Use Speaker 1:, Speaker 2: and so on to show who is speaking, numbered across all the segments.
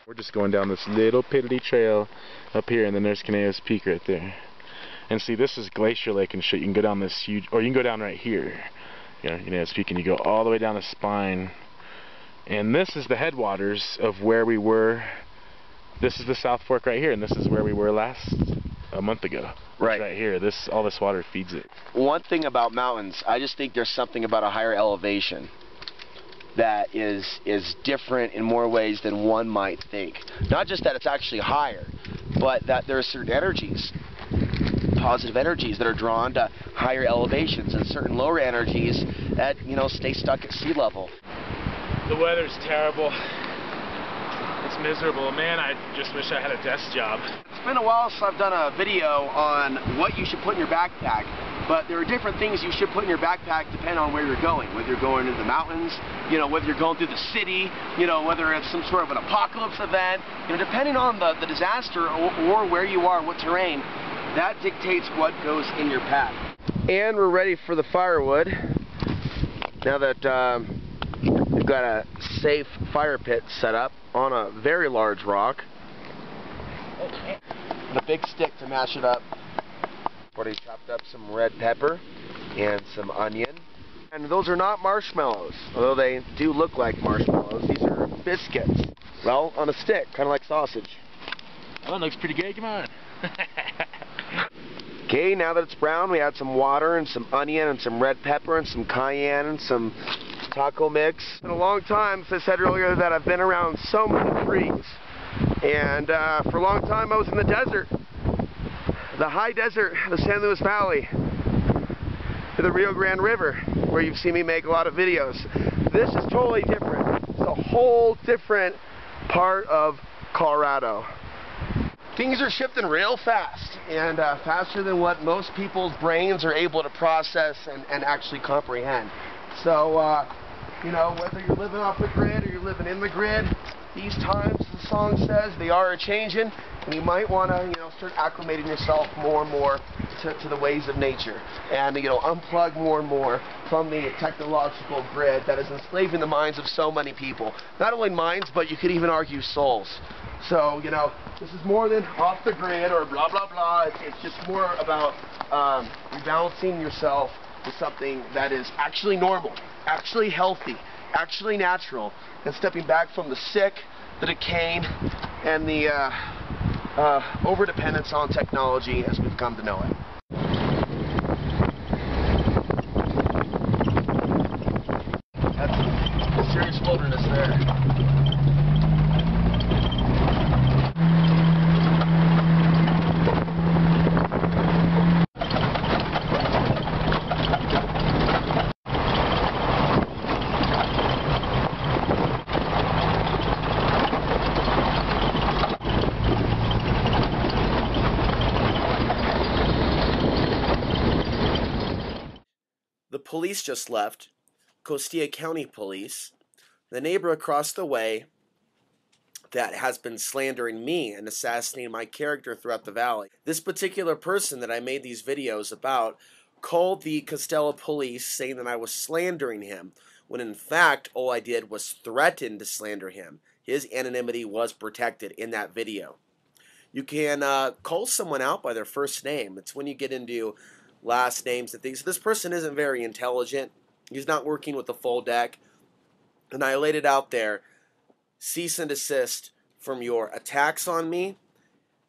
Speaker 1: We're just going down this little piddly trail up here, and then there's Conejos Peak right there. And see, this is Glacier Lake and shit. You can go down this huge, or you can go down right here. You know, Conejos Peak, and you go all the way down the spine. And this is the headwaters of where we were. This is the South Fork right here, and this is where we were a month ago. Right here. All this water feeds it.
Speaker 2: One thing about mountains, I just think there's something about a higher elevation that is different in more ways than one might think. Not just that it's actually higher, but that there are certain energies, positive energies, that are drawn to higher elevations, and certain lower energies that, you know, stay stuck at sea level.
Speaker 1: The weather's terrible. It's miserable. Man, I just wish I had a desk job.
Speaker 2: It's been a while since I've done a video on what you should put in your backpack, but there are different things you should put in your backpack depending on where you're going. Whether you're going into the mountains, you know, whether you're going through the city, you know, whether it's some sort of an apocalypse event, you know, depending on the disaster or where you are, what terrain, that dictates what goes in your pack. And we're ready for the firewood. Now that we've got a safe fire pit set up on a very large rock. And a big stick to mash it up. Already chopped up some red pepper and some onion. And those are not marshmallows, although they do look like marshmallows. These are biscuits. Well, on a stick, kind of like sausage.
Speaker 1: Oh, it looks pretty good. Come on.
Speaker 2: Okay, now that it's brown, we add some water and some onion and some red pepper and some cayenne and some taco mix. It's been a long time, as I said earlier, that I've been around so many trees. And for a long time I was in the desert. The high desert, the San Luis Valley, the Rio Grande River, where you've seen me make a lot of videos. This is totally different. It's a whole different part of Colorado. Things are shifting real fast, and faster than what most people's brains are able to process and actually comprehend. So, you know, whether you're living off the grid or you're living in the grid, these times, the song says, they are a-changing, and you might want to, you know, start acclimating yourself more and more to the ways of nature, and, you know, unplug more and more from the technological grid that is enslaving the minds of so many people. Not only minds, but you could even argue souls. So, you know, this is more than off the grid or blah, blah, blah. It's just more about rebalancing yourself to something that is actually normal, actually healthy, actually natural, and stepping back from the sick, the decaying, and the over-dependence on technology as we've come to know it. That's serious wilderness there. The police just left, Costilla County Police, the neighbor across the way that has been slandering me and assassinating my character throughout the valley. This particular person that I made these videos about called the Costilla Police saying that I was slandering him, when in fact all I did was threaten to slander him. His anonymity was protected in that video. You can call someone out by their first name. It's when you get into last names and things. This person isn't very intelligent. He's not working with the full deck. And I laid it out there. Cease and desist from your attacks on me,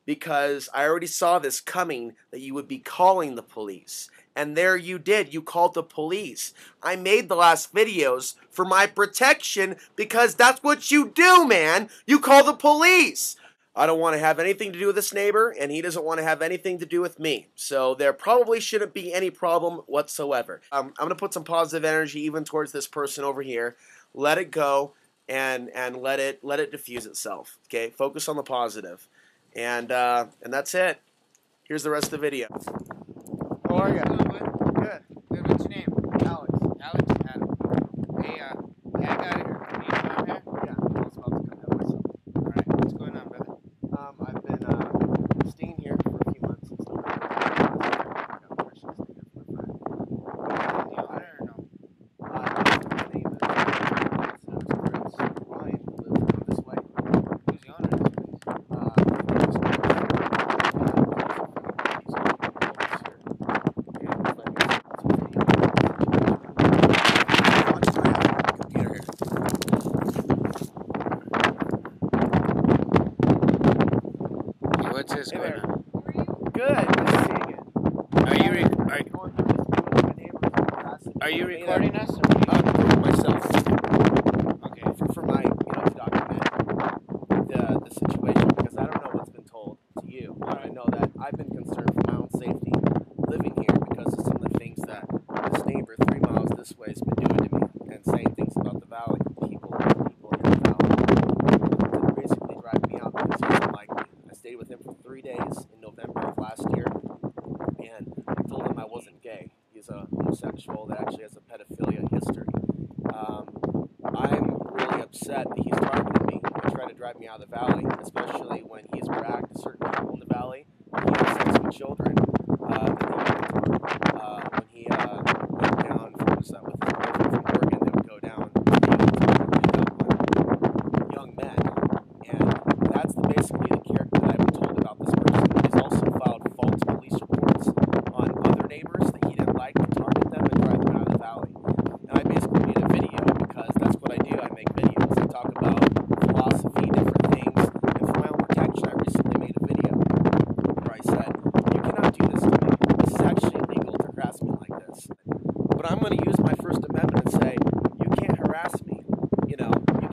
Speaker 2: because I already saw this coming, that you would be calling the police. And there you did. You called the police. I made the last videos for my protection because that's what you do, man. You call the police. I don't want to have anything to do with this neighbor, and he doesn't want to have anything to do with me. So there probably shouldn't be any problem whatsoever. I'm going to put some positive energy even towards this person over here. Let it go and let it diffuse itself. Okay, focus on the positive, and that's it. Here's the rest of the video.
Speaker 3: How are you?
Speaker 4: Good. Good. What's your name?
Speaker 3: Alex.
Speaker 4: Alex. Adam. Hey, can I get out of here? Can you come here?
Speaker 3: Yeah, I was about to come down myself.
Speaker 4: All right. What's going on, brother?
Speaker 3: I've been staying here for a few months since I've got permission to stay here for my friend.
Speaker 4: The owner or no?
Speaker 3: His name is Ryan, who lives this way.
Speaker 4: Who's the owner? is
Speaker 3: Hey
Speaker 4: going
Speaker 3: there.
Speaker 4: on?
Speaker 3: Good. Nice seeing you.
Speaker 4: Are you
Speaker 3: Going through this with my neighbors and harassing
Speaker 4: are you
Speaker 3: me.
Speaker 4: recording us? Or
Speaker 2: Myself.
Speaker 4: okay.
Speaker 3: For my, to document the situation, because I don't know what's been told to you. But I know that I've been concerned for my own safety living here because of some of the things that this neighbor 3 miles this way has been doing to me and saying things about the valley, people in the valley, to basically drive me out because he doesn't like me. I stayed with him for 3 days in November of last year and told him I wasn't gay. He's a homosexual that actually has a pedophilia history. I'm really upset that he's targeted me and trying to drive me out of the valley, especially when he's bragged to certain people in the valley that he has sex with children that they when he went down with his boyfriend from Oregon. They would go down to young men, and that's basically the character that I've been told about this person. He's also filed false police reports on other neighbors that he didn't like to target them and drive them out of the valley. And I basically made a video because that's what I do. I make videos. I talk about philosophy, different things, and for my own protection, I recently made a video where I said, you cannot do this to me. This is actually illegal to harass me like this. But I'm going to use my First Amendment and say, you can't harass me. You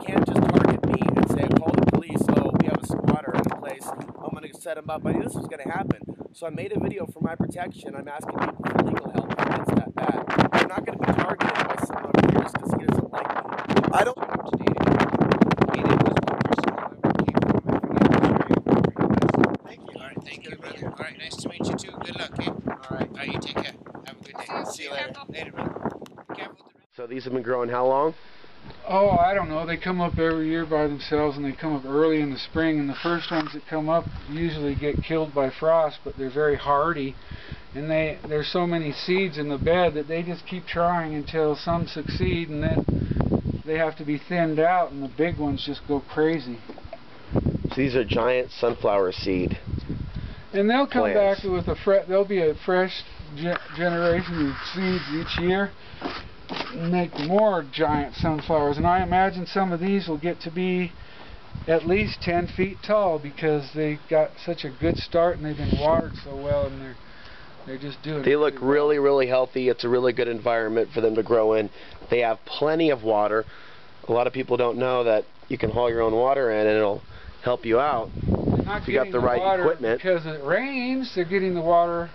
Speaker 3: can't just target me and say, call the police, oh, we have a squatter in a place, I'm going to set him up. I knew this was going to happen. So I made a video for my protection. I'm asking people for legal help if it's that bad. I'm not going to be targeted by someone over here just because he doesn't like me. I don't.
Speaker 4: Up to date. He was one person, however, came from. I forget which area.
Speaker 3: Thank you.
Speaker 4: All right, thank you, brother. All right, nice to meet you too. Good luck, eh?
Speaker 3: All right.
Speaker 4: All right, you take care. Have a good day.
Speaker 3: See you later.
Speaker 4: Later, brother. Be careful.
Speaker 3: So these have been growing how long?
Speaker 5: Oh, I don't know. They come up every year by themselves, and they come up early in the spring. And the first ones that come up usually get killed by frost, but they're very hardy. And there's so many seeds in the bed that they just keep trying until some succeed, and then they have to be thinned out, and the big ones just go crazy.
Speaker 3: So these are giant sunflower seed.
Speaker 5: And they'll come
Speaker 3: Plants.
Speaker 5: back with there'll be a fresh generation of seeds each year. Make more giant sunflowers, and I imagine some of these will get to be at least 10 feet tall because they got such a good start and they've been watered so well, and they're just doing
Speaker 3: They
Speaker 5: it
Speaker 3: look
Speaker 5: pretty well.
Speaker 3: really, really healthy. It's a really good environment for them to grow in. They have plenty of water. A lot of people don't know that you can haul your own water in and it'll help you out.
Speaker 5: They're not
Speaker 3: if you got
Speaker 5: getting
Speaker 3: the right
Speaker 5: water
Speaker 3: equipment.
Speaker 5: because it rains. They're getting the water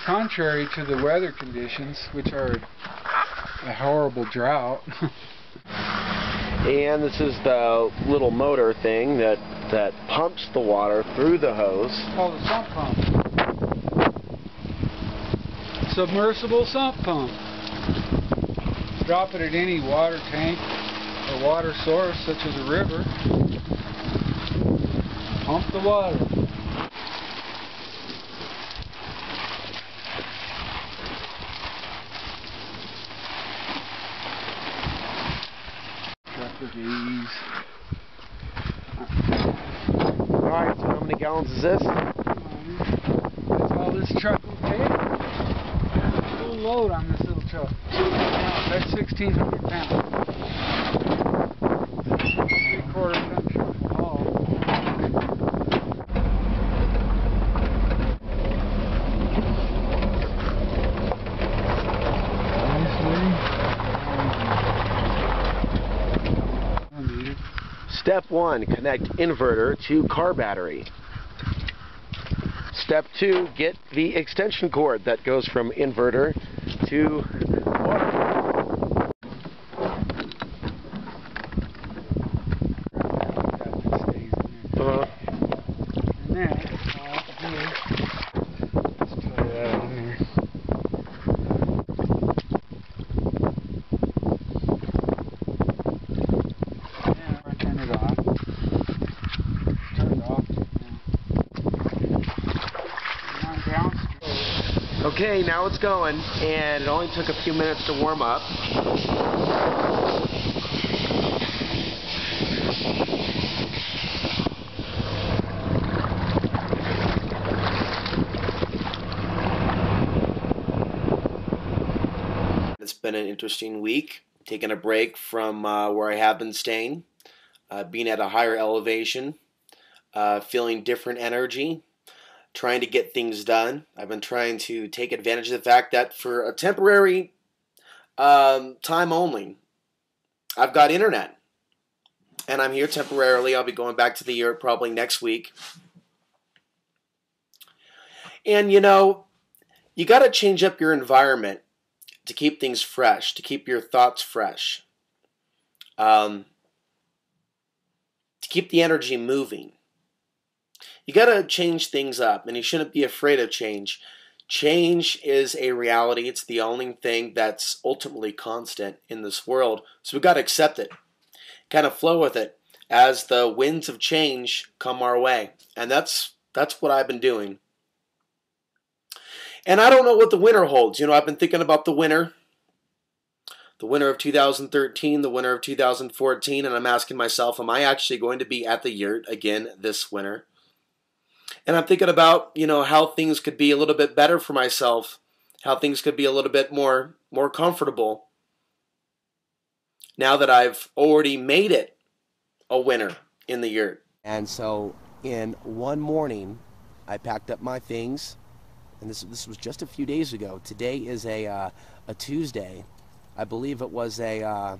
Speaker 5: contrary to the weather conditions, which are a horrible drought.
Speaker 3: And this is the little motor thing that pumps the water through the hose.
Speaker 5: Called a sump pump. Submersible sump pump. Drop it at any water tank or water source, such as a river. Pump the water. These.
Speaker 3: Alright, so how many gallons is this?
Speaker 5: That's all this truck will take. Full load on this little truck. That's 1,600 pounds. 3/4 ton truck will haul.
Speaker 3: Step 1, connect inverter to car battery. Step 2, get the extension cord that goes from inverter to water.
Speaker 5: And then, all I have to do is just plug that in there. Yeah, I turn it off. Turn it off now. I'm downstream.
Speaker 3: Okay, now it's going, and it only took a few minutes to warm up.
Speaker 2: It's been an interesting week. Taking a break from where I have been staying, being at a higher elevation, feeling different energy. trying to get things done. I've been trying to take advantage of the fact that for a temporary time only, I've got internet. And I'm here temporarily. I'll be going back to the yurt probably next week. And, you know, you got to change up your environment to keep things fresh, to keep your thoughts fresh, to keep the energy moving. You got to change things up, and you shouldn't be afraid of change. Change is a reality. It's the only thing that's ultimately constant in this world. So we've got to accept it, kind of flow with it as the winds of change come our way. And that's what I've been doing. And I don't know what the winter holds. You know, I've been thinking about the winter of 2013, the winter of 2014, and I'm asking myself, am I actually going to be at the yurt again this winter? And I'm thinking about, you know, how things could be a little bit better for myself, how things could be a little bit more comfortable now that I've already made it a winter in the yurt.
Speaker 3: And so in one morning, I packed up my things, and this was just a few days ago. Today is a Tuesday. I believe it was I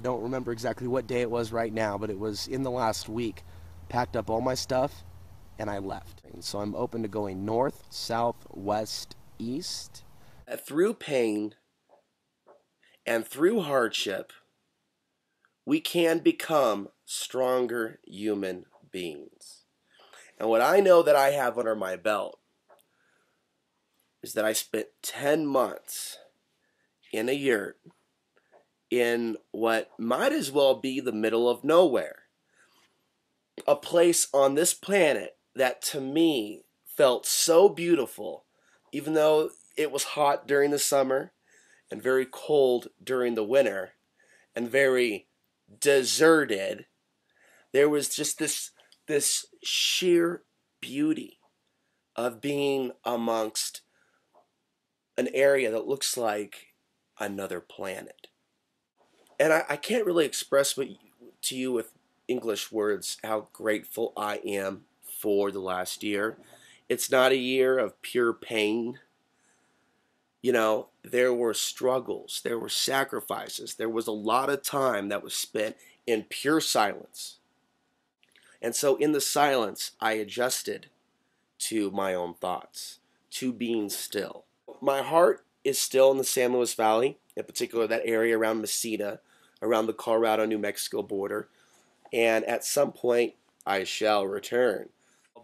Speaker 3: don't remember exactly what day it was right now, but it was in the last week. Packed up all my stuff, and I left. And so I'm open to going north, south, west, east.
Speaker 2: Through pain and through hardship, we can become stronger human beings. And what I know that I have under my belt is that I spent 10 months in a yurt in what might as well be the middle of nowhere. A place on this planet that to me felt so beautiful, even though it was hot during the summer and very cold during the winter and very deserted. There was just this sheer beauty of being amongst an area that looks like another planet. And I can't really express to you with English words how grateful I am for the last year. It's not a year of pure pain. You know, there were struggles, there were sacrifices, there was a lot of time that was spent in pure silence. And so in the silence, I adjusted to my own thoughts, to being still. My heart is still in the San Luis Valley, in particular that area around Mesita, around the Colorado-New Mexico border. And at some point, I shall return.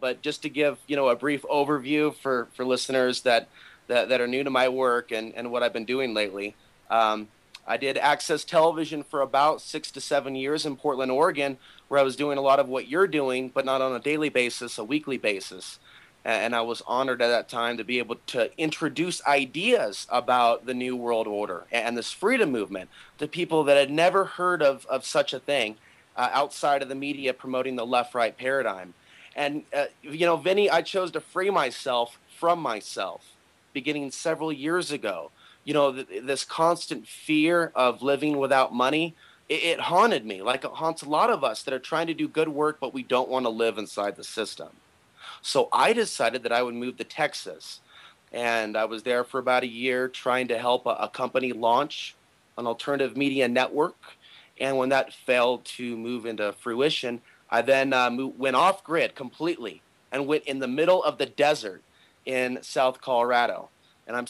Speaker 2: But just to give, you know, a brief overview for listeners that are new to my work and what I've been doing lately, I did Access Television for about 6 to 7 years in Portland, Oregon, where I was doing a lot of what you're doing, but not on a daily basis, a weekly basis. And I was honored at that time to be able to introduce ideas about the New World Order and this freedom movement to people that had never heard of such a thing. Outside of the media promoting the left-right paradigm. And, you know, Vinny, I chose to free myself from myself beginning several years ago. You know, this constant fear of living without money, it haunted me, like it haunts a lot of us that are trying to do good work, but we don't want to live inside the system. So I decided that I would move to Texas. And I was there for about a year trying to help a company launch an alternative media network. And when that failed to move into fruition, I then went off-grid completely and went in the middle of the desert in South Colorado.